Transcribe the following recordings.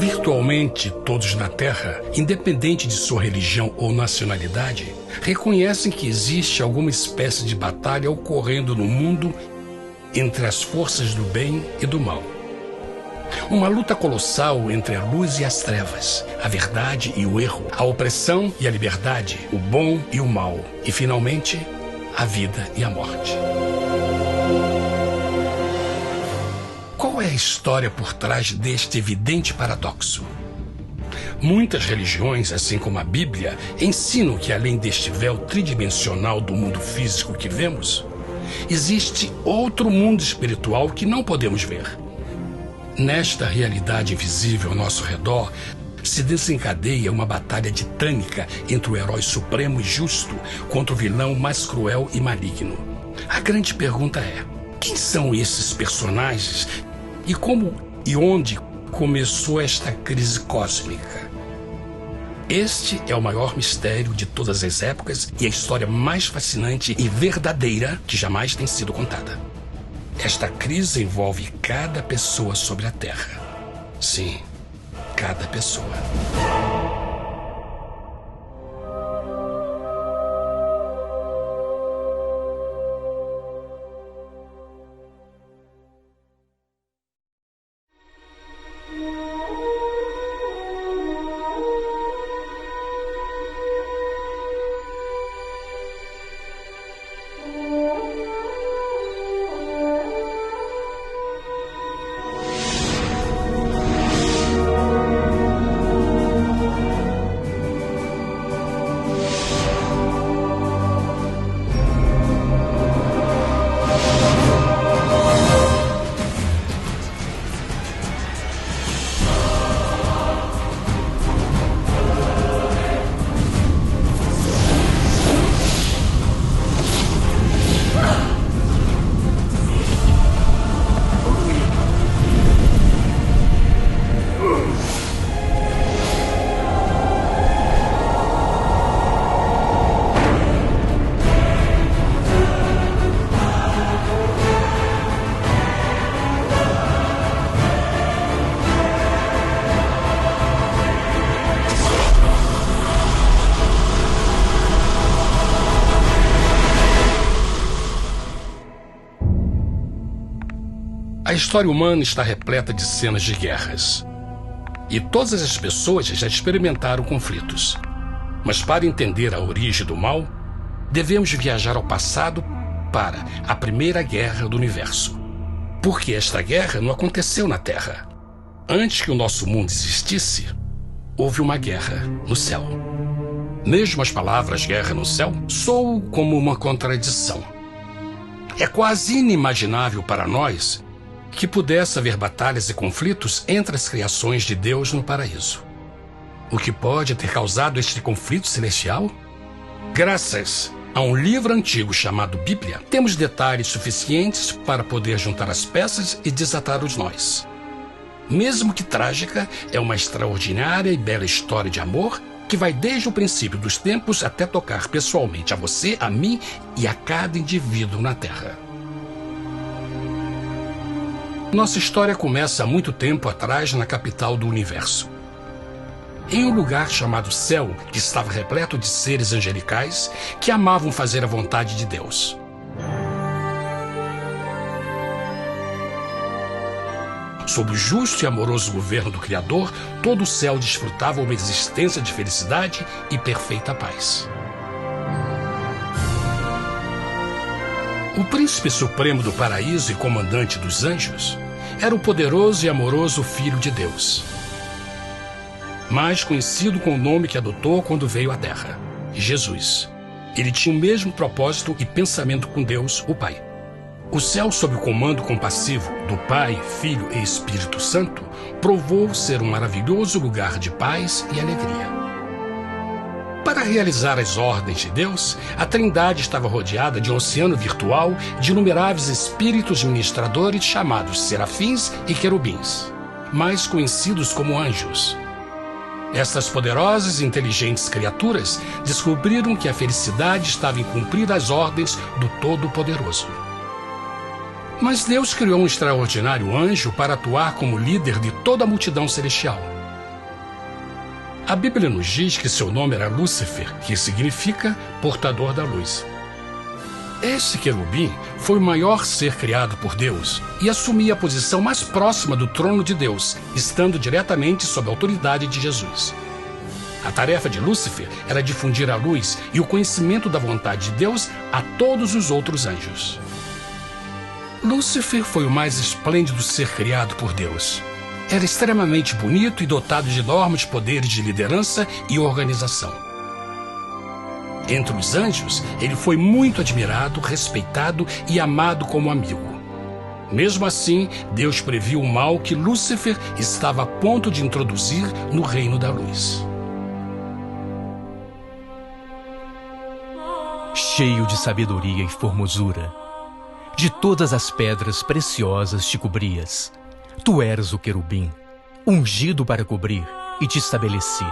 Virtualmente todos na Terra, independente de sua religião ou nacionalidade, reconhecem que existe alguma espécie de batalha ocorrendo no mundo entre as forças do bem e do mal. Uma luta colossal entre a luz e as trevas, a verdade e o erro, a opressão e a liberdade, o bom e o mal, e finalmente, a vida e a morte. Qual é a história por trás deste evidente paradoxo? Muitas religiões, assim como a Bíblia, ensinam que além deste véu tridimensional do mundo físico que vemos, existe outro mundo espiritual que não podemos ver. Nesta realidade invisível ao nosso redor, se desencadeia uma batalha titânica entre o herói supremo e justo contra o vilão mais cruel e maligno. A grande pergunta é: quem são esses personagens e como e onde começou esta crise cósmica? Este é o maior mistério de todas as épocas e a história mais fascinante e verdadeira que jamais tem sido contada. Esta crise envolve cada pessoa sobre a Terra. Sim, cada pessoa. A história humana está repleta de cenas de guerras. E todas as pessoas já experimentaram conflitos. Mas para entender a origem do mal, devemos viajar ao passado para a Primeira Guerra do Universo. Porque esta guerra não aconteceu na Terra. Antes que o nosso mundo existisse, houve uma guerra no céu. Mesmo as palavras guerra no céu soam como uma contradição. É quase inimaginável para nós que pudesse haver batalhas e conflitos entre as criações de Deus no paraíso. O que pode ter causado este conflito celestial? Graças a um livro antigo chamado Bíblia, temos detalhes suficientes para poder juntar as peças e desatar os nós. Mesmo que trágica, é uma extraordinária e bela história de amor que vai desde o princípio dos tempos até tocar pessoalmente a você, a mim e a cada indivíduo na Terra. Nossa história começa há muito tempo atrás na capital do universo. Em um lugar chamado Céu, que estava repleto de seres angelicais que amavam fazer a vontade de Deus. Sob o justo e amoroso governo do Criador, todo o céu desfrutava uma existência de felicidade e perfeita paz. O príncipe supremo do paraíso e comandante dos anjos era o poderoso e amoroso Filho de Deus, mais conhecido com o nome que adotou quando veio à Terra, Jesus. Ele tinha o mesmo propósito e pensamento com Deus, o Pai. O céu, sob o comando compassivo do Pai, Filho e Espírito Santo, provou ser um maravilhoso lugar de paz e alegria. Para realizar as ordens de Deus, a Trindade estava rodeada de um oceano virtual de inumeráveis espíritos ministradores chamados serafins e querubins, mais conhecidos como anjos. Estas poderosas e inteligentes criaturas descobriram que a felicidade estava em cumprir as ordens do Todo-Poderoso. Mas Deus criou um extraordinário anjo para atuar como líder de toda a multidão celestial. A Bíblia nos diz que seu nome era Lúcifer, que significa portador da luz. Este querubim foi o maior ser criado por Deus e assumia a posição mais próxima do trono de Deus, estando diretamente sob a autoridade de Jesus. A tarefa de Lúcifer era difundir a luz e o conhecimento da vontade de Deus a todos os outros anjos. Lúcifer foi o mais esplêndido ser criado por Deus. Era extremamente bonito e dotado de enormes poderes de liderança e organização. Entre os anjos, ele foi muito admirado, respeitado e amado como amigo. Mesmo assim, Deus previu o mal que Lúcifer estava a ponto de introduzir no reino da luz. Cheio de sabedoria e formosura, de todas as pedras preciosas te cobrias. Tu eras o querubim, ungido para cobrir, e te estabeleci.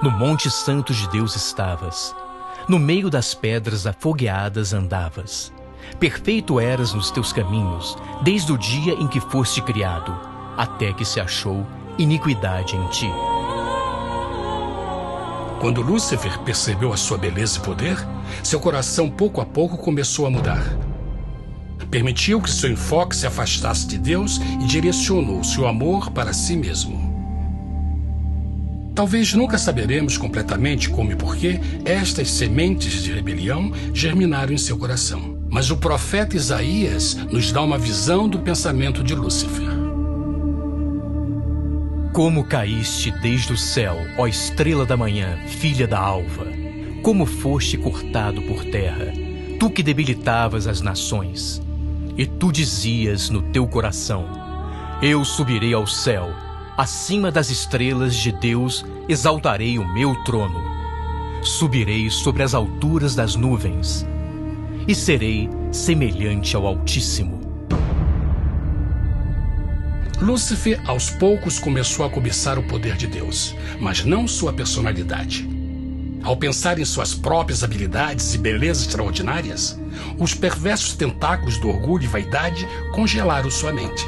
No monte santo de Deus estavas. No meio das pedras afogueadas andavas. Perfeito eras nos teus caminhos, desde o dia em que foste criado, até que se achou iniquidade em ti. Quando Lúcifer percebeu a sua beleza e poder, seu coração pouco a pouco começou a mudar. Permitiu que seu enfoque se afastasse de Deus e direcionou seu amor para si mesmo. Talvez nunca saberemos completamente como e porquê estas sementes de rebelião germinaram em seu coração. Mas o profeta Isaías nos dá uma visão do pensamento de Lúcifer. Como caíste desde o céu, ó estrela da manhã, filha da alva! Como foste cortado por terra, tu que debilitavas as nações! E tu dizias no teu coração: eu subirei ao céu, acima das estrelas de Deus exaltarei o meu trono. Subirei sobre as alturas das nuvens e serei semelhante ao Altíssimo. Lúcifer, aos poucos, começou a cobiçar o poder de Deus, mas não sua personalidade. Ao pensar em suas próprias habilidades e belezas extraordinárias, os perversos tentáculos do orgulho e vaidade congelaram sua mente.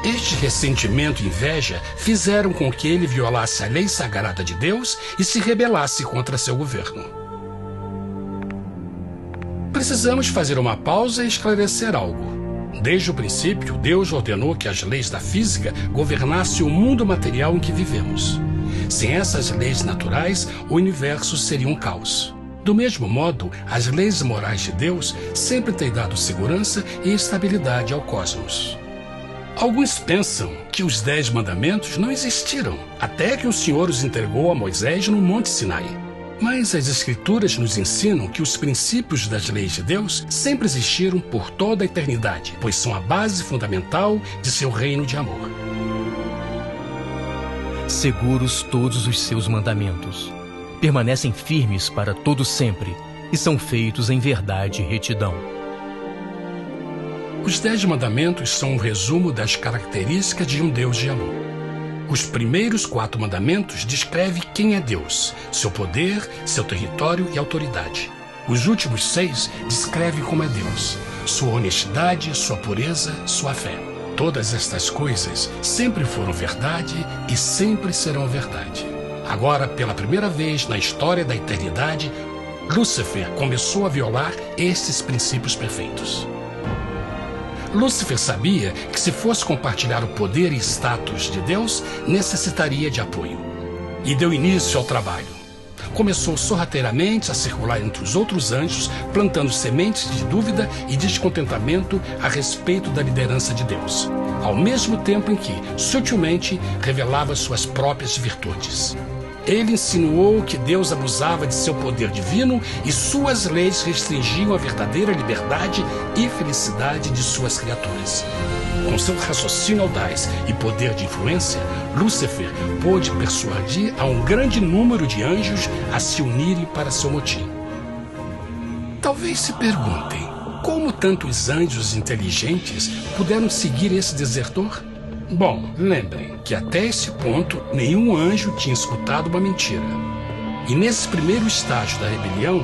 Este ressentimento e inveja fizeram com que ele violasse a lei sagrada de Deus e se rebelasse contra seu governo. Precisamos fazer uma pausa e esclarecer algo. Desde o princípio, Deus ordenou que as leis da física governassem o mundo material em que vivemos. Sem essas leis naturais, o universo seria um caos. Do mesmo modo, as leis morais de Deus sempre têm dado segurança e estabilidade ao cosmos. Alguns pensam que os 10 mandamentos não existiram, até que o Senhor os entregou a Moisés no Monte Sinai. Mas as Escrituras nos ensinam que os princípios das leis de Deus sempre existiram por toda a eternidade, pois são a base fundamental de seu reino de amor. Seguros todos os seus mandamentos, permanecem firmes para todo sempre e são feitos em verdade e retidão. Os 10 mandamentos são um resumo das características de um Deus de amor. Os primeiros 4 mandamentos descrevem quem é Deus, seu poder, seu território e autoridade. Os últimos 6 descrevem como é Deus, sua honestidade, sua pureza, sua fé. Todas estas coisas sempre foram verdade e sempre serão verdade. Agora, pela primeira vez na história da eternidade, Lúcifer começou a violar esses princípios perfeitos. Lúcifer sabia que se fosse compartilhar o poder e status de Deus, necessitaria de apoio. E deu início ao trabalho. Começou sorrateiramente a circular entre os outros anjos, plantando sementes de dúvida e descontentamento a respeito da liderança de Deus, ao mesmo tempo em que, sutilmente, revelava suas próprias virtudes. Ele insinuou que Deus abusava de seu poder divino e suas leis restringiam a verdadeira liberdade e felicidade de suas criaturas. Com seu raciocínio audaz e poder de influência, Lúcifer pôde persuadir a um grande número de anjos a se unirem para seu motim. Talvez se perguntem, como tantos anjos inteligentes puderam seguir esse desertor? Bom, lembrem que até esse ponto nenhum anjo tinha escutado uma mentira. E nesse primeiro estágio da rebelião,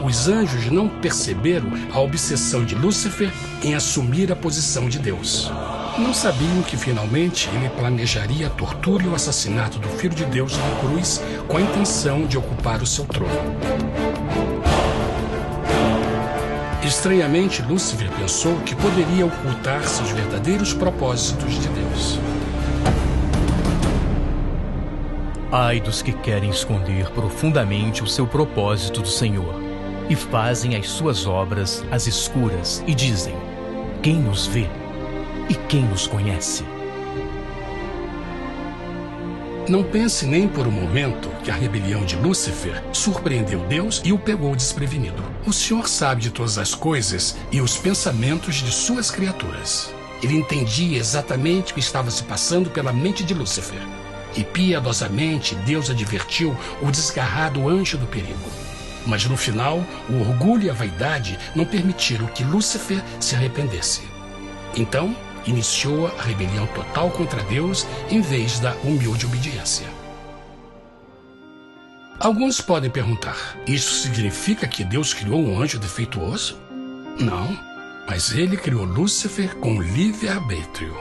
os anjos não perceberam a obsessão de Lúcifer em assumir a posição de Deus. Não sabiam que finalmente ele planejaria a tortura e o assassinato do Filho de Deus na cruz com a intenção de ocupar o seu trono. Estranhamente, Lúcifer pensou que poderia ocultar seus verdadeiros propósitos de Deus. Ai dos que querem esconder profundamente o seu propósito do Senhor e fazem as suas obras às escuras e dizem: quem nos vê e quem nos conhece? Não pense nem por um momento que a rebelião de Lúcifer surpreendeu Deus e o pegou desprevenido. O Senhor sabe de todas as coisas e os pensamentos de suas criaturas. Ele entendia exatamente o que estava se passando pela mente de Lúcifer. E piedosamente Deus advertiu o desgarrado anjo do perigo. Mas no final, o orgulho e a vaidade não permitiram que Lúcifer se arrependesse. Então, iniciou a rebelião total contra Deus em vez da humilde obediência. Alguns podem perguntar: isso significa que Deus criou um anjo defeituoso? Não, mas ele criou Lúcifer com livre-arbítrio.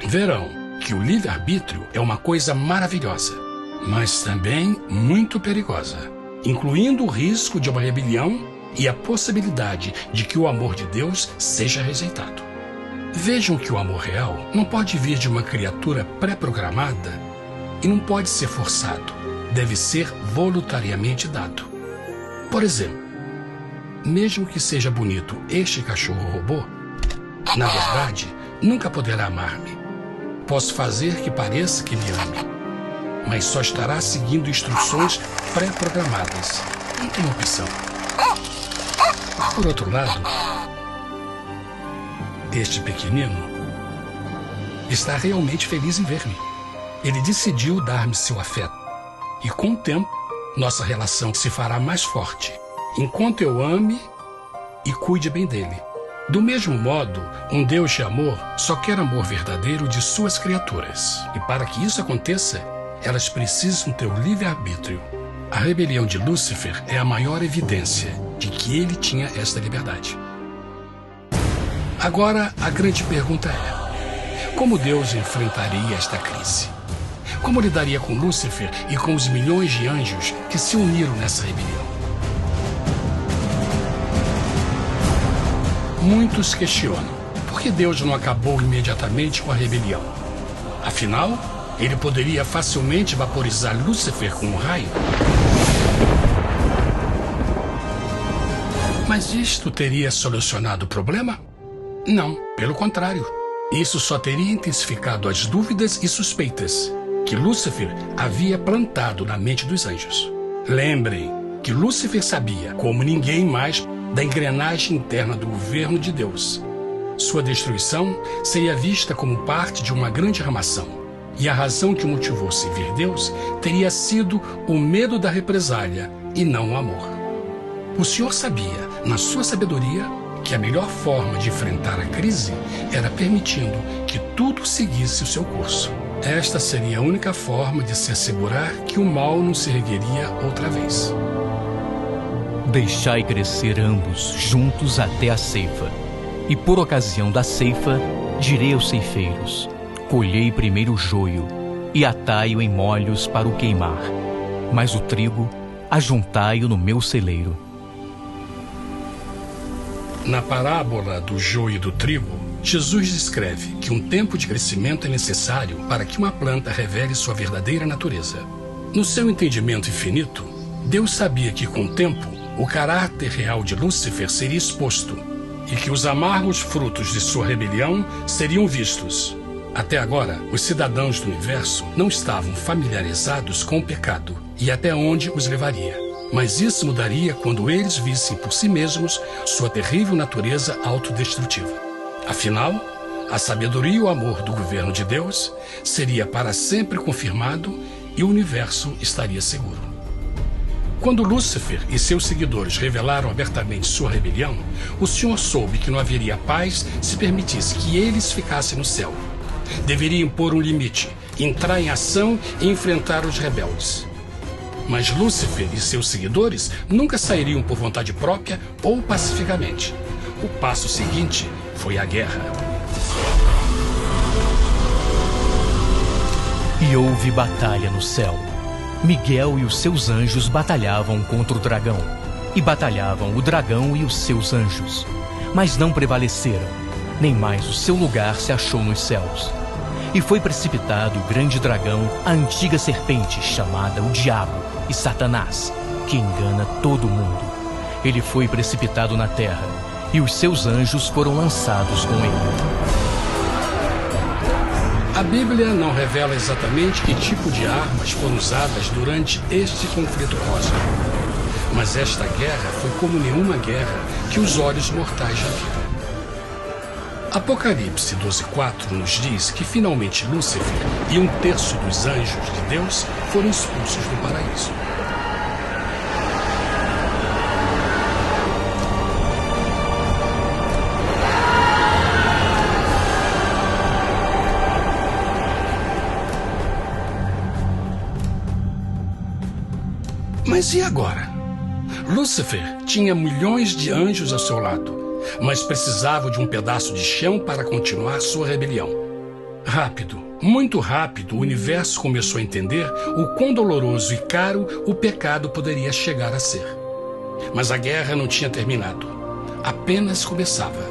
Verão que o livre-arbítrio é uma coisa maravilhosa, mas também muito perigosa, incluindo o risco de uma rebelião e a possibilidade de que o amor de Deus seja rejeitado. Vejam que o amor real não pode vir de uma criatura pré-programada e não pode ser forçado, deve ser voluntariamente dado. Por exemplo, mesmo que seja bonito este cachorro robô, na verdade, nunca poderá amar-me. Posso fazer que pareça que me ame, mas só estará seguindo instruções pré-programadas. Não tem opção. Por outro lado, este pequenino está realmente feliz em ver-me. Ele decidiu dar-me seu afeto. E com o tempo, nossa relação se fará mais forte, enquanto eu ame e cuide bem dele. Do mesmo modo, um Deus de amor só quer amor verdadeiro de suas criaturas. E para que isso aconteça, elas precisam ter o livre-arbítrio. A rebelião de Lúcifer é a maior evidência de que ele tinha esta liberdade. Agora, a grande pergunta é: como Deus enfrentaria esta crise? Como lidaria com Lúcifer e com os milhões de anjos que se uniram nessa rebelião? Muitos questionam: por que Deus não acabou imediatamente com a rebelião? Afinal, ele poderia facilmente vaporizar Lúcifer com um raio. Mas isto teria solucionado o problema? Não, pelo contrário. Isso só teria intensificado as dúvidas e suspeitas que Lúcifer havia plantado na mente dos anjos. Lembrem que Lúcifer sabia, como ninguém mais, da engrenagem interna do governo de Deus. Sua destruição seria vista como parte de uma grande armação, e a razão que motivou servir Deus teria sido o medo da represália e não o amor. O Senhor sabia, na sua sabedoria, que a melhor forma de enfrentar a crise era permitindo que tudo seguisse o seu curso. Esta seria a única forma de se assegurar que o mal não se ergueria outra vez. Deixai crescer ambos juntos até a ceifa. E por ocasião da ceifa, direi aos ceifeiros: colhei primeiro o joio e atai-o em molhos para o queimar, mas o trigo ajuntai-o no meu celeiro. Na parábola do joio e do trigo, Jesus descreve que um tempo de crescimento é necessário para que uma planta revele sua verdadeira natureza. No seu entendimento infinito, Deus sabia que com o tempo, o caráter real de Lúcifer seria exposto e que os amargos frutos de sua rebelião seriam vistos. Até agora, os cidadãos do universo não estavam familiarizados com o pecado e até onde os levaria. Mas isso mudaria quando eles vissem por si mesmos sua terrível natureza autodestrutiva. Afinal, a sabedoria e o amor do governo de Deus seria para sempre confirmado e o universo estaria seguro. Quando Lúcifer e seus seguidores revelaram abertamente sua rebelião, o Senhor soube que não haveria paz se permitisse que eles ficassem no céu. Deveria impor um limite, entrar em ação e enfrentar os rebeldes. Mas Lúcifer e seus seguidores nunca sairiam por vontade própria ou pacificamente. O passo seguinte foi a guerra. E houve batalha no céu. Miguel e os seus anjos batalhavam contra o dragão. E batalhavam o dragão e os seus anjos. Mas não prevaleceram, nem mais o seu lugar se achou nos céus. E foi precipitado o grande dragão, a antiga serpente, chamada o Diabo e Satanás, que engana todo mundo. Ele foi precipitado na terra, e os seus anjos foram lançados com ele. A Bíblia não revela exatamente que tipo de armas foram usadas durante este conflito cósmico. Mas esta guerra foi como nenhuma guerra que os olhos mortais já viram. Apocalipse 12:4 nos diz que finalmente Lúcifer e 1/3 dos anjos de Deus foram expulsos do paraíso. Mas e agora? Lúcifer tinha milhões de anjos ao seu lado, mas precisava de um pedaço de chão para continuar sua rebelião. Rápido, muito rápido, o universo começou a entender o quão doloroso e caro o pecado poderia chegar a ser. Mas a guerra não tinha terminado, apenas começava.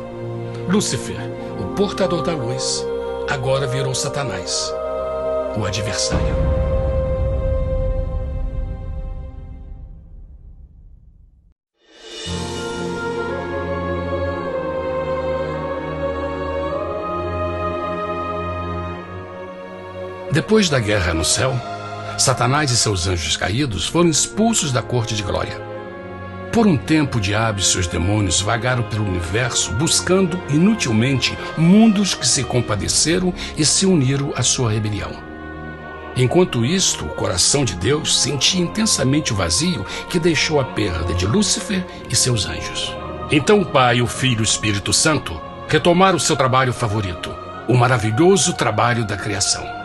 Lúcifer, o portador da luz, agora virou Satanás, o adversário. Depois da guerra no céu, Satanás e seus anjos caídos foram expulsos da corte de glória. Por um tempo, o diabo e seus demônios vagaram pelo universo buscando inutilmente mundos que se compadeceram e se uniram à sua rebelião. Enquanto isto, o coração de Deus sentia intensamente o vazio que deixou a perda de Lúcifer e seus anjos. Então o Pai, o Filho e o Espírito Santo retomaram seu trabalho favorito, o maravilhoso trabalho da criação.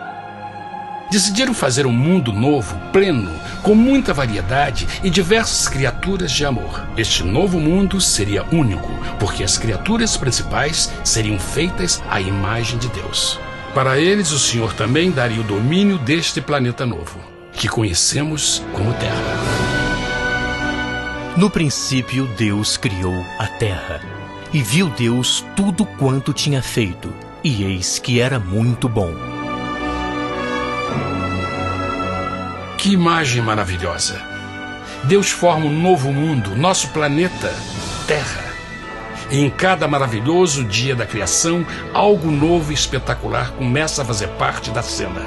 Decidiram fazer um mundo novo, pleno, com muita variedade e diversas criaturas de amor. Este novo mundo seria único, porque as criaturas principais seriam feitas à imagem de Deus. Para eles, o Senhor também daria o domínio deste planeta novo, que conhecemos como Terra. No princípio, Deus criou a terra. E viu Deus tudo quanto tinha feito, e eis que era muito bom. Que imagem maravilhosa! Deus forma um novo mundo, nosso planeta, Terra. E em cada maravilhoso dia da criação, algo novo e espetacular começa a fazer parte da cena.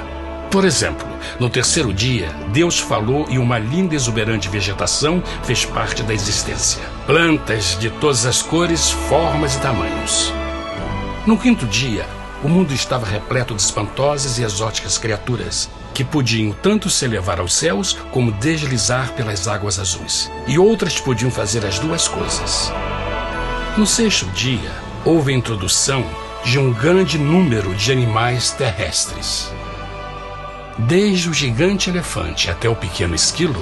Por exemplo, no terceiro dia, Deus falou e uma linda e exuberante vegetação fez parte da existência. Plantas de todas as cores, formas e tamanhos. No quinto dia, o mundo estava repleto de espantosas e exóticas criaturas, que podiam tanto se elevar aos céus como deslizar pelas águas azuis. E outras podiam fazer as duas coisas. No sexto dia, houve a introdução de um grande número de animais terrestres. Desde o gigante elefante até o pequeno esquilo,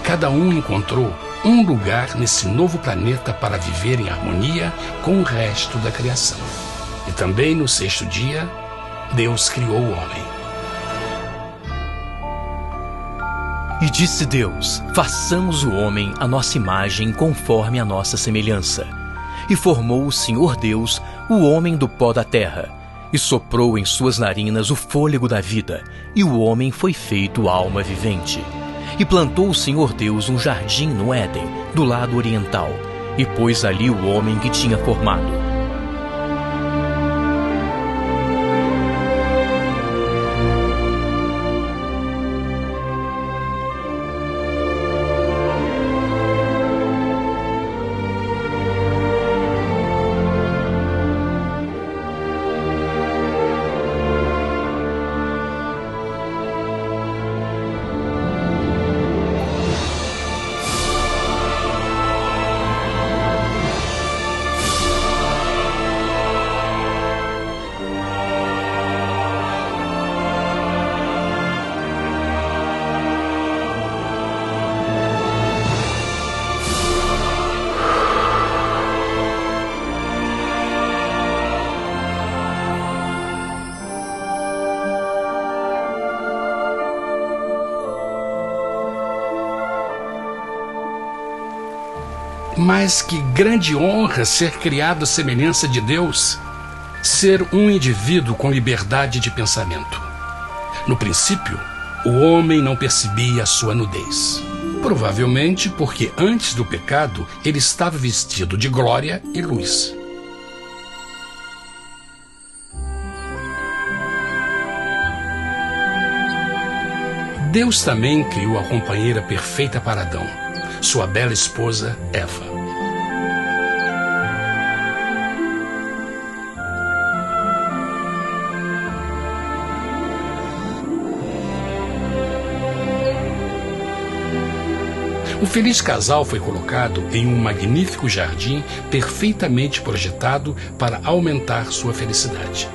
cada um encontrou um lugar nesse novo planeta para viver em harmonia com o resto da criação. E também no sexto dia, Deus criou o homem. E disse Deus: façamos o homem à nossa imagem conforme a nossa semelhança. E formou o Senhor Deus o homem do pó da terra, e soprou em suas narinas o fôlego da vida, e o homem foi feito alma vivente. E plantou o Senhor Deus um jardim no Éden, do lado oriental, e pôs ali o homem que tinha formado. Mas que grande honra ser criado à semelhança de Deus, ser um indivíduo com liberdade de pensamento. No princípio, o homem não percebia a sua nudez. Provavelmente porque antes do pecado ele estava vestido de glória e luz. Deus também criou a companheira perfeita para Adão, sua bela esposa Eva. O feliz casal foi colocado em um magnífico jardim perfeitamente projetado para aumentar sua felicidade.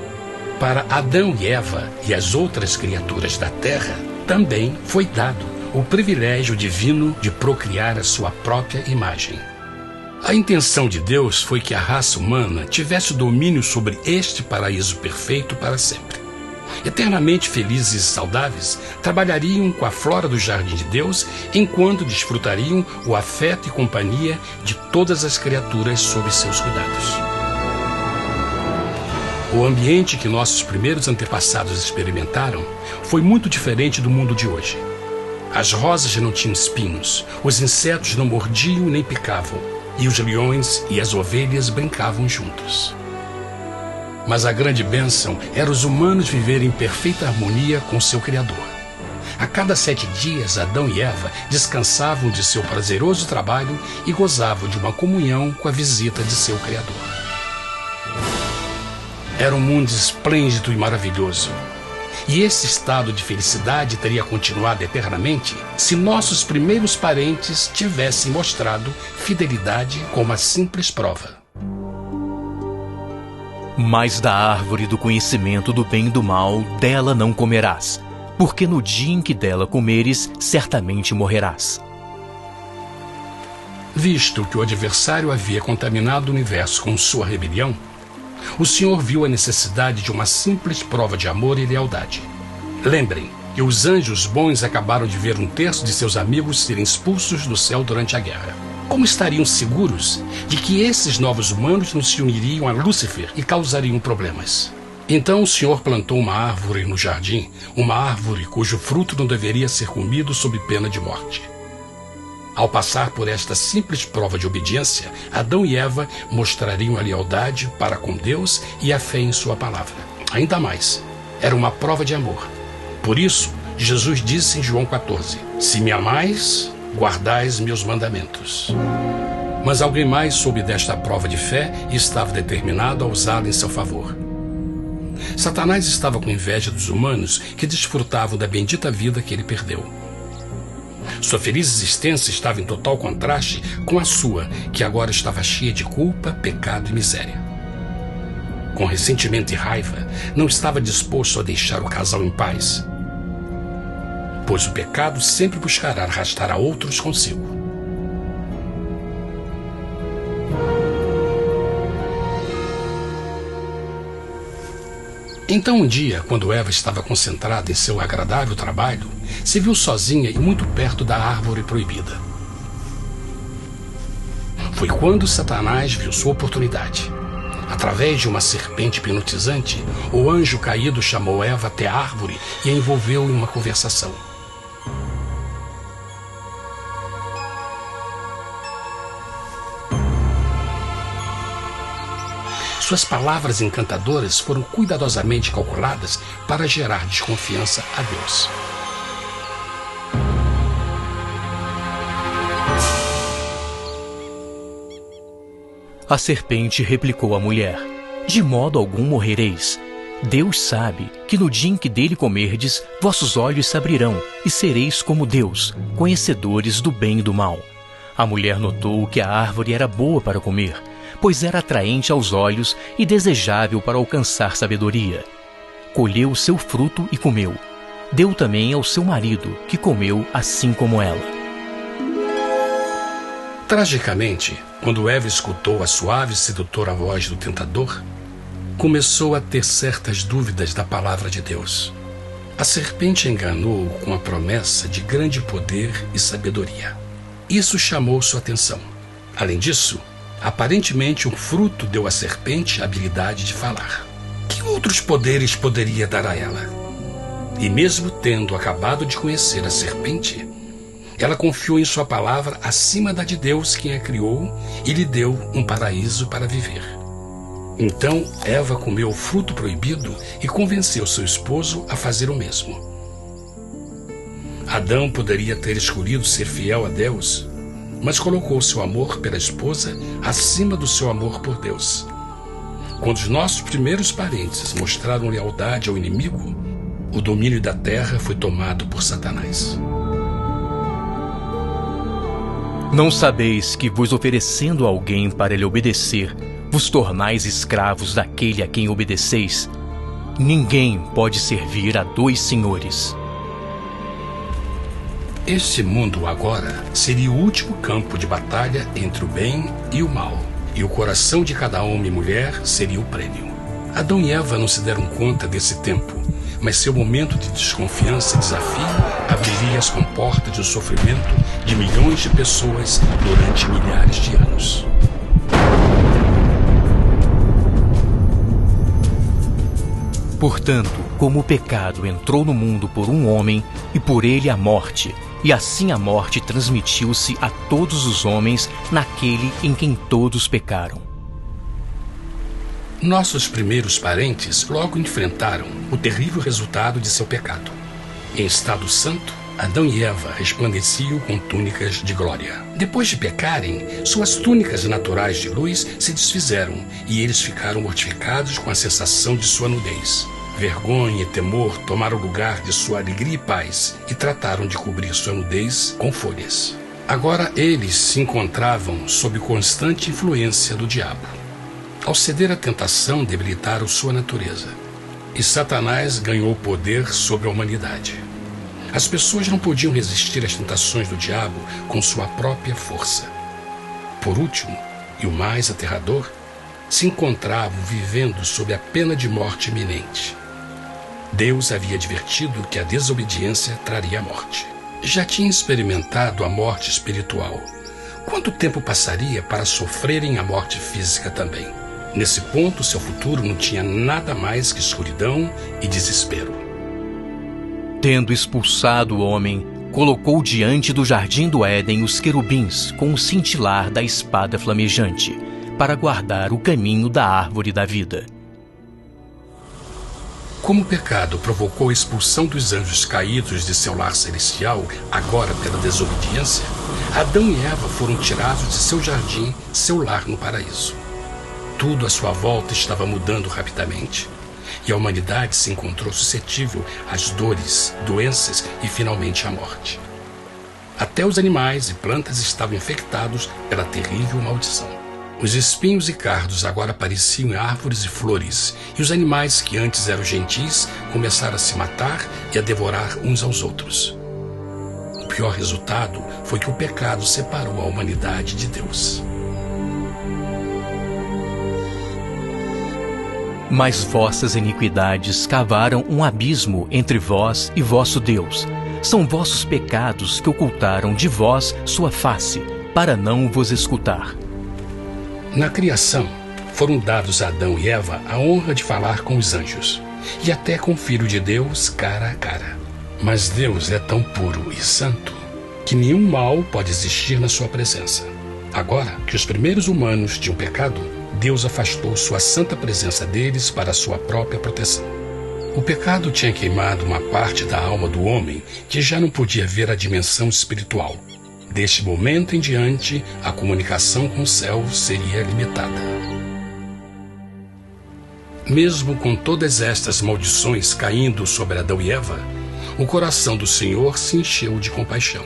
Para Adão e Eva e as outras criaturas da terra, também foi dado o privilégio divino de procriar a sua própria imagem. A intenção de Deus foi que a raça humana tivesse domínio sobre este paraíso perfeito para sempre. Eternamente felizes e saudáveis, trabalhariam com a flora do jardim de Deus, enquanto desfrutariam o afeto e companhia de todas as criaturas sob seus cuidados. O ambiente que nossos primeiros antepassados experimentaram foi muito diferente do mundo de hoje. As rosas não tinham espinhos, os insetos não mordiam nem picavam, e os leões e as ovelhas brincavam juntos. Mas a grande bênção era os humanos viverem em perfeita harmonia com seu Criador. A cada 7 dias, Adão e Eva descansavam de seu prazeroso trabalho e gozavam de uma comunhão com a visita de seu Criador. Era um mundo esplêndido e maravilhoso. E esse estado de felicidade teria continuado eternamente se nossos primeiros parentes tivessem mostrado fidelidade com uma simples prova. Mas da árvore do conhecimento do bem e do mal, dela não comerás, porque no dia em que dela comeres, certamente morrerás. Visto que o adversário havia contaminado o universo com sua rebelião, o Senhor viu a necessidade de uma simples prova de amor e lealdade. Lembrem que os anjos bons acabaram de ver 1/3 de seus amigos serem expulsos do céu durante a guerra. Como estariam seguros de que esses novos humanos não se uniriam a Lúcifer e causariam problemas? Então o Senhor plantou uma árvore no jardim, uma árvore cujo fruto não deveria ser comido sob pena de morte. Ao passar por esta simples prova de obediência, Adão e Eva mostrariam a lealdade para com Deus e a fé em sua palavra. Ainda mais, era uma prova de amor. Por isso, Jesus disse em João 14: "Se me amais, guardais meus mandamentos." Mas alguém mais soube desta prova de fé e estava determinado a usá-la em seu favor. Satanás estava com inveja dos humanos que desfrutavam da bendita vida que ele perdeu. Sua feliz existência estava em total contraste com a sua, que agora estava cheia de culpa, pecado e miséria. Com ressentimento e raiva, não estava disposto a deixar o casal em paz, pois o pecado sempre buscará arrastar a outros consigo. Então um dia, quando Eva estava concentrada em seu agradável trabalho, se viu sozinha e muito perto da árvore proibida. Foi quando Satanás viu sua oportunidade. Através de uma serpente hipnotizante, o anjo caído chamou Eva até a árvore e a envolveu em uma conversação. Suas palavras encantadoras foram cuidadosamente calculadas para gerar desconfiança a Deus. A serpente replicou à mulher: "De modo algum morrereis. Deus sabe que no dia em que dele comerdes, vossos olhos se abrirão e sereis como Deus, conhecedores do bem e do mal." A mulher notou que a árvore era boa para comer, pois era atraente aos olhos e desejável para alcançar sabedoria. Colheu o seu fruto e comeu. Deu também ao seu marido, que comeu assim como ela. Tragicamente, quando Eva escutou a suave e sedutora voz do tentador, começou a ter certas dúvidas da palavra de Deus. A serpente enganou-o com a promessa de grande poder e sabedoria. Isso chamou sua atenção. Além disso, aparentemente um fruto deu à serpente a habilidade de falar. Que outros poderes poderia dar a ela? E mesmo tendo acabado de conhecer a serpente, ela confiou em sua palavra acima da de Deus, quem a criou, e lhe deu um paraíso para viver. Então Eva comeu o fruto proibido e convenceu seu esposo a fazer o mesmo. Adão poderia ter escolhido ser fiel a Deus, mas colocou seu amor pela esposa acima do seu amor por Deus. Quando os nossos primeiros parentes mostraram lealdade ao inimigo, o domínio da terra foi tomado por Satanás. Não sabeis que, vos oferecendo a alguém para lhe obedecer, vos tornais escravos daquele a quem obedeceis? Ninguém pode servir a dois senhores. Este mundo agora seria o último campo de batalha entre o bem e o mal, e o coração de cada homem e mulher seria o prêmio. Adão e Eva não se deram conta desse tempo, mas seu momento de desconfiança e desafio abriria as comportas do sofrimento de milhões de pessoas durante milhares de anos. Portanto, como o pecado entrou no mundo por um homem, e por ele a morte, e assim a morte transmitiu-se a todos os homens naquele em quem todos pecaram. Nossos primeiros parentes logo enfrentaram o terrível resultado de seu pecado. Em estado santo, Adão e Eva resplandeciam com túnicas de glória. Depois de pecarem, suas túnicas naturais de luz se desfizeram e eles ficaram mortificados com a sensação de sua nudez. Vergonha e temor tomaram o lugar de sua alegria e paz e trataram de cobrir sua nudez com folhas. Agora eles se encontravam sob constante influência do diabo. Ao ceder à tentação, debilitaram sua natureza. E Satanás ganhou poder sobre a humanidade. As pessoas não podiam resistir às tentações do diabo com sua própria força. Por último, e o mais aterrador, se encontravam vivendo sob a pena de morte iminente. Deus havia advertido que a desobediência traria a morte. Já tinha experimentado a morte espiritual. Quanto tempo passaria para sofrerem a morte física também? Nesse ponto, seu futuro não tinha nada mais que escuridão e desespero. Tendo expulsado o homem, colocou diante do jardim do Éden os querubins com o cintilar da espada flamejante, para guardar o caminho da árvore da vida. Como o pecado provocou a expulsão dos anjos caídos de seu lar celestial, agora pela desobediência, Adão e Eva foram tirados de seu jardim, seu lar no paraíso. Tudo à sua volta estava mudando rapidamente, e a humanidade se encontrou suscetível às dores, doenças e finalmente à morte. Até os animais e plantas estavam infectados pela terrível maldição. Os espinhos e cardos agora pareciam árvores e flores, e os animais que antes eram gentis começaram a se matar e a devorar uns aos outros. O pior resultado foi que o pecado separou a humanidade de Deus. Mas vossas iniquidades cavaram um abismo entre vós e vosso Deus. São vossos pecados que ocultaram de vós sua face, para não vos escutar. Na criação, foram dados a Adão e Eva a honra de falar com os anjos, e até com o Filho de Deus cara a cara. Mas Deus é tão puro e santo que nenhum mal pode existir na sua presença. Agora que os primeiros humanos tinham pecado, Deus afastou sua santa presença deles para sua própria proteção. O pecado tinha queimado uma parte da alma do homem que já não podia ver a dimensão espiritual. Deste momento em diante, a comunicação com o céu seria limitada. Mesmo com todas estas maldições caindo sobre Adão e Eva, o coração do Senhor se encheu de compaixão.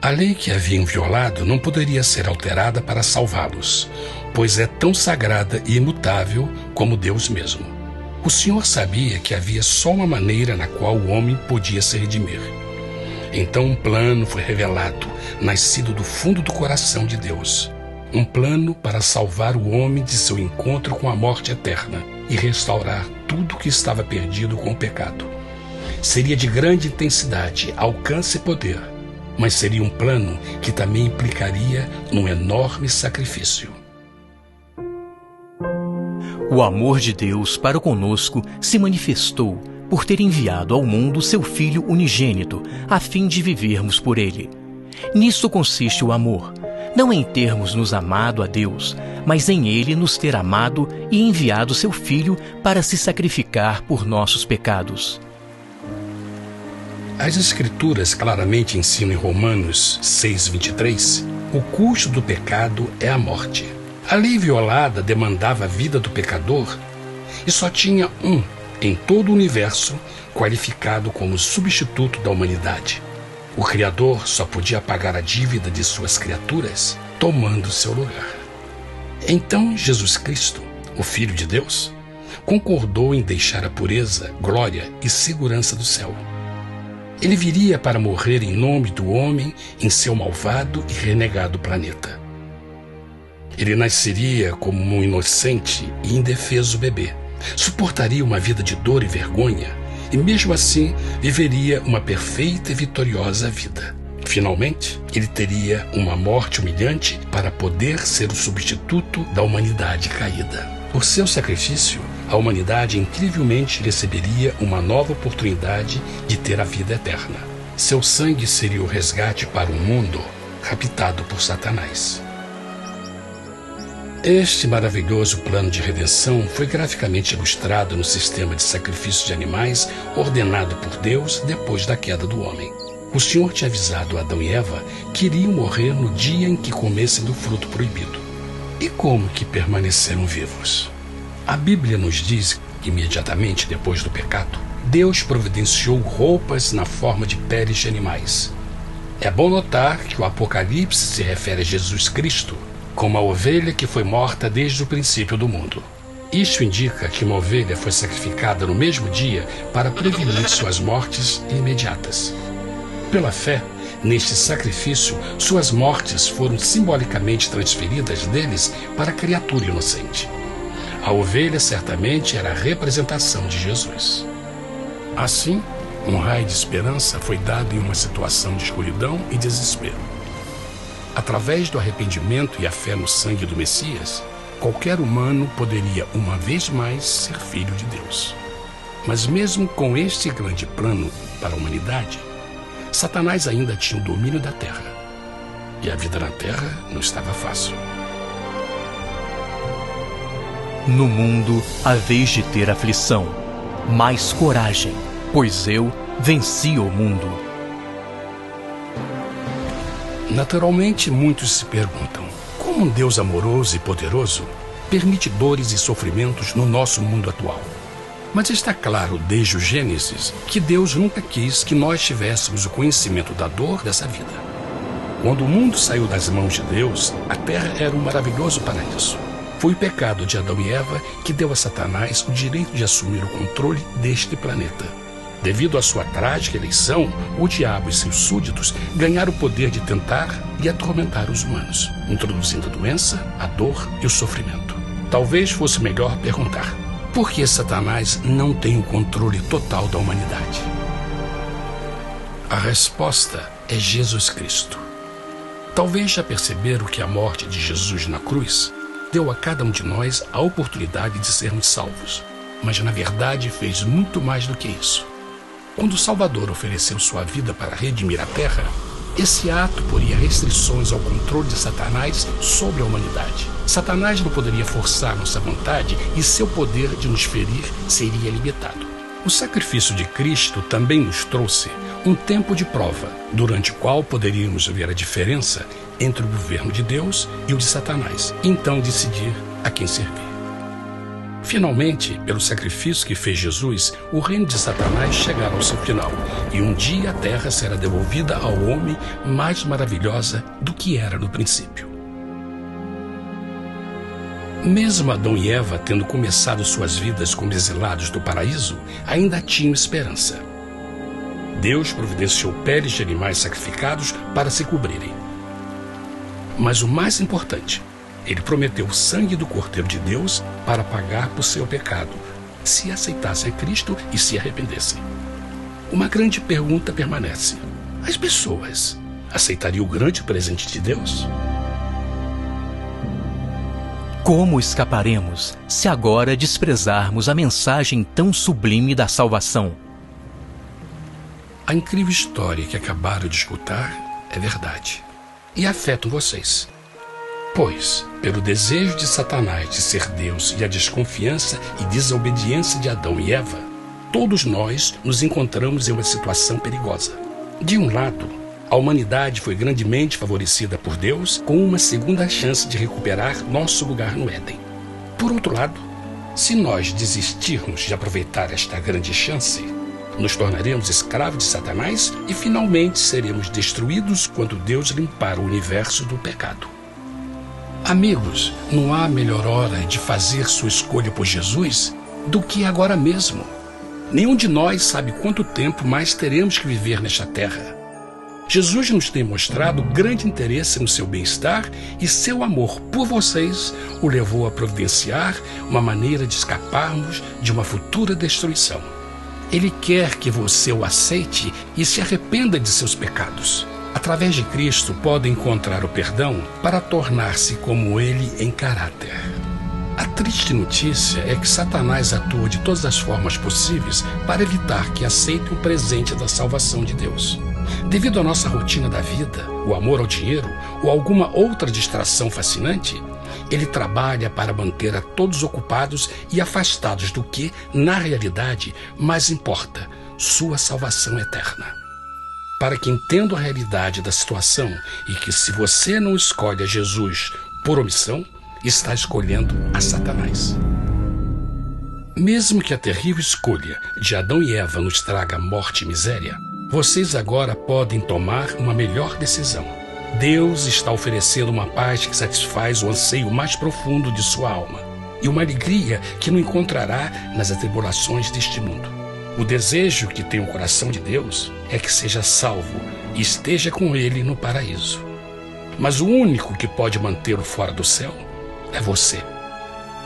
A lei que haviam violado não poderia ser alterada para salvá-los, pois é tão sagrada e imutável como Deus mesmo. O Senhor sabia que havia só uma maneira na qual o homem podia se redimir. Então um plano foi revelado, nascido do fundo do coração de Deus. Um plano para salvar o homem de seu encontro com a morte eterna e restaurar tudo que estava perdido com o pecado. Seria de grande intensidade, alcance e poder. mas seria um plano que também implicaria num enorme sacrifício. O amor de Deus para conosco se manifestou por ter enviado ao mundo seu Filho unigênito, a fim de vivermos por ele. Nisto consiste o amor, não em termos nos amado a Deus, mas em ele nos ter amado e enviado seu Filho para se sacrificar por nossos pecados. As Escrituras claramente ensinam em Romanos 6:23, o custo do pecado é a morte. A lei violada demandava a vida do pecador e só tinha um em todo o universo qualificado como substituto da humanidade. O Criador só podia pagar a dívida de suas criaturas tomando seu lugar. Então Jesus Cristo, o Filho de Deus, concordou em deixar a pureza, glória e segurança do céu. Ele viria para morrer em nome do homem em seu malvado e renegado planeta. Ele nasceria como um inocente e indefeso bebê, suportaria uma vida de dor e vergonha e mesmo assim viveria uma perfeita e vitoriosa vida. Finalmente, ele teria uma morte humilhante para poder ser o substituto da humanidade caída. Por seu sacrifício, a humanidade incrivelmente receberia uma nova oportunidade de ter a vida eterna. Seu sangue seria o resgate para um mundo raptado por Satanás. Este maravilhoso plano de redenção foi graficamente ilustrado no sistema de sacrifício de animais ordenado por Deus depois da queda do homem. O Senhor tinha avisado Adão e Eva que iriam morrer no dia em que comessem do fruto proibido. E como que permaneceram vivos? A Bíblia nos diz que imediatamente depois do pecado, Deus providenciou roupas na forma de peles de animais. É bom notar que o Apocalipse se refere a Jesus Cristo como a ovelha que foi morta desde o princípio do mundo. Isso indica que uma ovelha foi sacrificada no mesmo dia para prevenir suas mortes imediatas. Pela fé, neste sacrifício, suas mortes foram simbolicamente transferidas deles para a criatura inocente. A ovelha certamente era a representação de Jesus. Assim, um raio de esperança foi dado em uma situação de escuridão e desespero. Através do arrependimento e a fé no sangue do Messias, qualquer humano poderia uma vez mais ser filho de Deus. Mas mesmo com este grande plano para a humanidade, Satanás ainda tinha o domínio da terra. E a vida na terra não estava fácil. No mundo haveis de ter aflição, mas coragem, pois eu venci o mundo. Naturalmente, muitos se perguntam, como um Deus amoroso e poderoso permite dores e sofrimentos no nosso mundo atual? Mas está claro desde o Gênesis que Deus nunca quis que nós tivéssemos o conhecimento da dor dessa vida. Quando o mundo saiu das mãos de Deus, a terra era um maravilhoso paraíso. Foi o pecado de Adão e Eva que deu a Satanás o direito de assumir o controle deste planeta. Devido à sua trágica eleição, o diabo e seus súditos ganharam o poder de tentar e atormentar os humanos, introduzindo a doença, a dor e o sofrimento. Talvez fosse melhor perguntar: por que Satanás não tem o controle total da humanidade? A resposta é Jesus Cristo. Talvez já perceberam que a morte de Jesus na cruz deu a cada um de nós a oportunidade de sermos salvos, mas na verdade fez muito mais do que isso. Quando o Salvador ofereceu sua vida para redimir a terra, esse ato poria restrições ao controle de Satanás sobre a humanidade. Satanás não poderia forçar nossa vontade e seu poder de nos ferir seria limitado. O sacrifício de Cristo também nos trouxe um tempo de prova, durante o qual poderíamos ver a diferença entre o governo de Deus e o de Satanás, e então decidir a quem servir. Finalmente, pelo sacrifício que fez Jesus, o reino de Satanás chegará ao seu final, e um dia a terra será devolvida ao homem mais maravilhosa do que era no princípio. Mesmo Adão e Eva tendo começado suas vidas como exilados do paraíso, ainda tinham esperança. Deus providenciou peles de animais sacrificados para se cobrirem. Mas o mais importante, Ele prometeu o sangue do Cordeiro de Deus para pagar por seu pecado, se aceitassem a Cristo e se arrependessem. Uma grande pergunta permanece: as pessoas aceitaria o grande presente de Deus? Como escaparemos se agora desprezarmos a mensagem tão sublime da salvação? A incrível história que acabaram de escutar é verdade e afeta vocês. Pois, pelo desejo de Satanás de ser Deus e a desconfiança e desobediência de Adão e Eva, todos nós nos encontramos em uma situação perigosa. De um lado, a humanidade foi grandemente favorecida por Deus com uma segunda chance de recuperar nosso lugar no Éden. Por outro lado, se nós desistirmos de aproveitar esta grande chance, nos tornaremos escravos de Satanás e finalmente seremos destruídos quando Deus limpar o universo do pecado. Amigos, não há melhor hora de fazer sua escolha por Jesus do que agora mesmo. Nenhum de nós sabe quanto tempo mais teremos que viver nesta terra. Jesus nos tem mostrado grande interesse no seu bem-estar e seu amor por vocês o levou a providenciar uma maneira de escaparmos de uma futura destruição. Ele quer que você o aceite e se arrependa de seus pecados. Através de Cristo, pode encontrar o perdão para tornar-se como Ele em caráter. A triste notícia é que Satanás atua de todas as formas possíveis para evitar que aceite o presente da salvação de Deus. Devido à nossa rotina da vida, o amor ao dinheiro ou alguma outra distração fascinante, ele trabalha para manter a todos ocupados e afastados do que, na realidade, mais importa, sua salvação eterna. Para que entenda a realidade da situação e que se você não escolhe a Jesus por omissão, está escolhendo a Satanás. Mesmo que a terrível escolha de Adão e Eva nos traga morte e miséria, vocês agora podem tomar uma melhor decisão. Deus está oferecendo uma paz que satisfaz o anseio mais profundo de sua alma e uma alegria que não encontrará nas atribulações deste mundo. O desejo que tem o coração de Deus é que seja salvo e esteja com Ele no paraíso. Mas o único que pode mantê-lo fora do céu é você.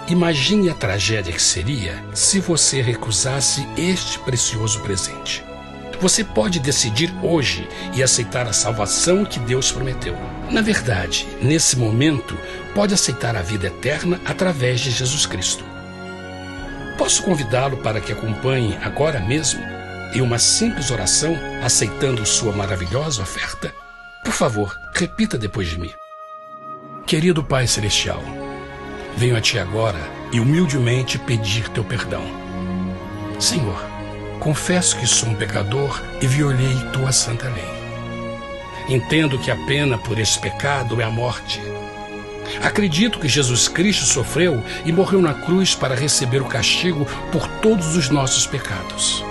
Imagine a tragédia que seria se você recusasse este precioso presente. Você pode decidir hoje e aceitar a salvação que Deus prometeu. Na verdade, nesse momento, pode aceitar a vida eterna através de Jesus Cristo. Posso convidá-lo para que acompanhe agora mesmo em uma simples oração, aceitando sua maravilhosa oferta? Por favor, repita depois de mim. Querido Pai Celestial, venho a Ti agora e humildemente pedir Teu perdão. Senhor, confesso que sou um pecador e violei Tua santa lei. Entendo que a pena por esse pecado é a morte. Acredito que Jesus Cristo sofreu e morreu na cruz para receber o castigo por todos os nossos pecados.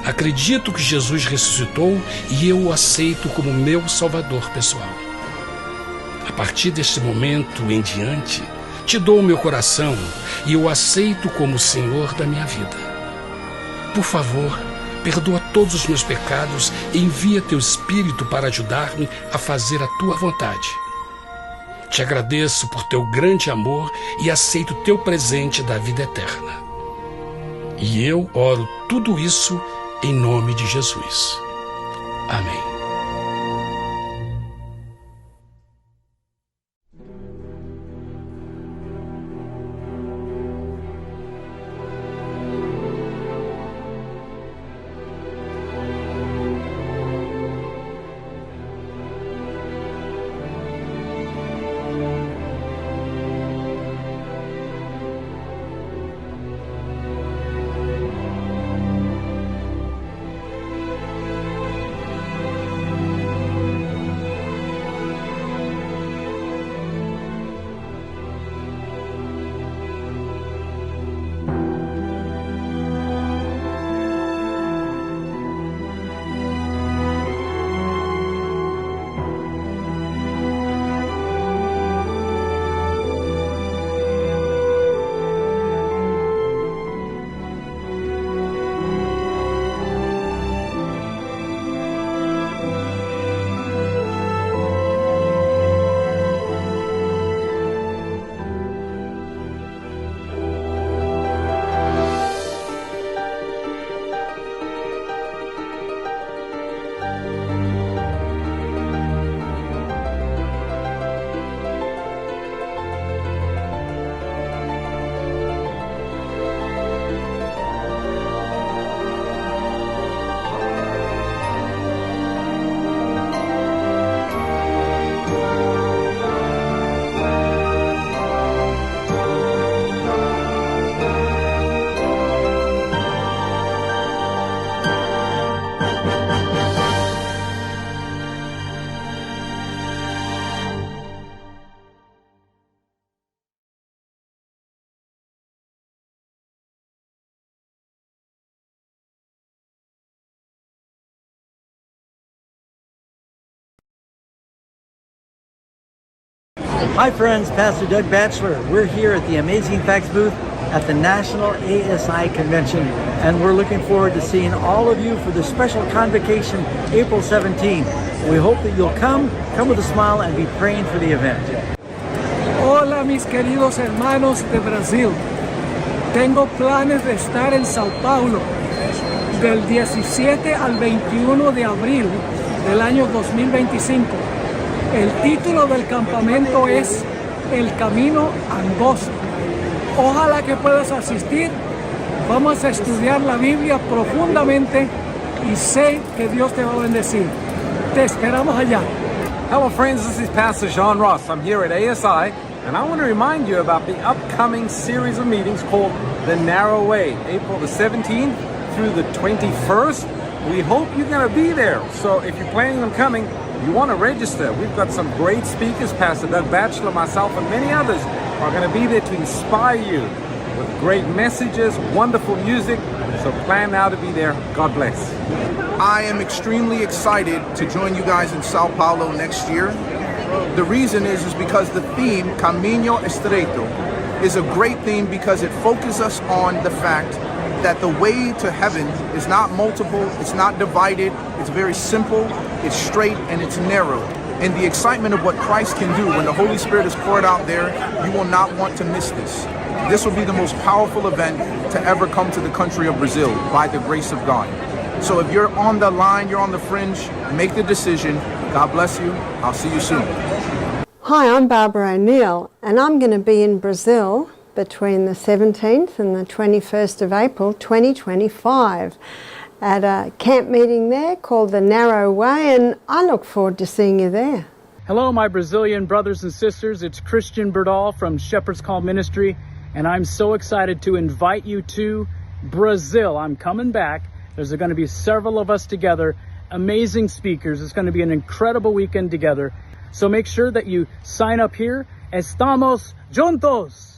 Acredito que Jesus ressuscitou e eu o aceito como meu Salvador pessoal. A partir deste momento em diante, Te dou o meu coração e eu o aceito como o Senhor da minha vida. Por favor, perdoa todos os meus pecados e envia Teu Espírito para ajudar-me a fazer a Tua vontade. Te agradeço por Teu grande amor e aceito Teu presente da vida eterna. E eu oro tudo isso em nome de Jesus. Amém. Hi friends, Pastor Doug Batchelor. We're here at the Amazing Facts booth at the National ASI Convention, and we're looking forward to seeing all of you for the special convocation April 17. We hope that you'll come with a smile, and be praying for the event. Hola mis queridos hermanos de Brasil. Tengo planes de estar en Sao Paulo del 17 al 21 de abril del año 2025. El título del campamento es El Camino Angosto. Ojalá que puedas asistir. Vamos a estudiar la Biblia profundamente y sé que Dios te va a bendecir. Te esperamos allá. Hello friends, this is Pastor John Ross. I'm here at ASI, and I want to remind you about the upcoming series of meetings called The Narrow Way, April the 17th through the 21st. We hope you're going to be there. So if you're planning on coming, you want to register. We've got some great speakers, Pastor Doug Batchelor, myself, and many others are going to be there to inspire you with great messages, wonderful music. So plan now to be there. God bless. I am extremely excited to join you guys in Sao Paulo next year. The reason is because the theme, Camino Estreito, is a great theme because it focuses us on the fact that the way to heaven is not multiple, it's not divided, it's very simple, it's straight, and it's narrow. And the excitement of what Christ can do when the Holy Spirit is poured out there, you will not want to miss this. This will be the most powerful event to ever come to the country of Brazil by the grace of God. So if you're on the line, you're on the fringe, make the decision. God bless you. I'll see you soon. Hi, I'm Barbara O'Neill, and I'm going to be in Brazil between the 17th and the 21st of April 2025 at a camp meeting there called The Narrow Way, and I look forward to seeing you there. Hello, my Brazilian brothers and sisters. It's Christian Berdal from Shepherd's Call Ministry, and I'm so excited to invite you to Brazil. I'm coming back. There's going to be several of us together, amazing speakers. It's going to be an incredible weekend together. So make sure that you sign up here. Estamos juntos!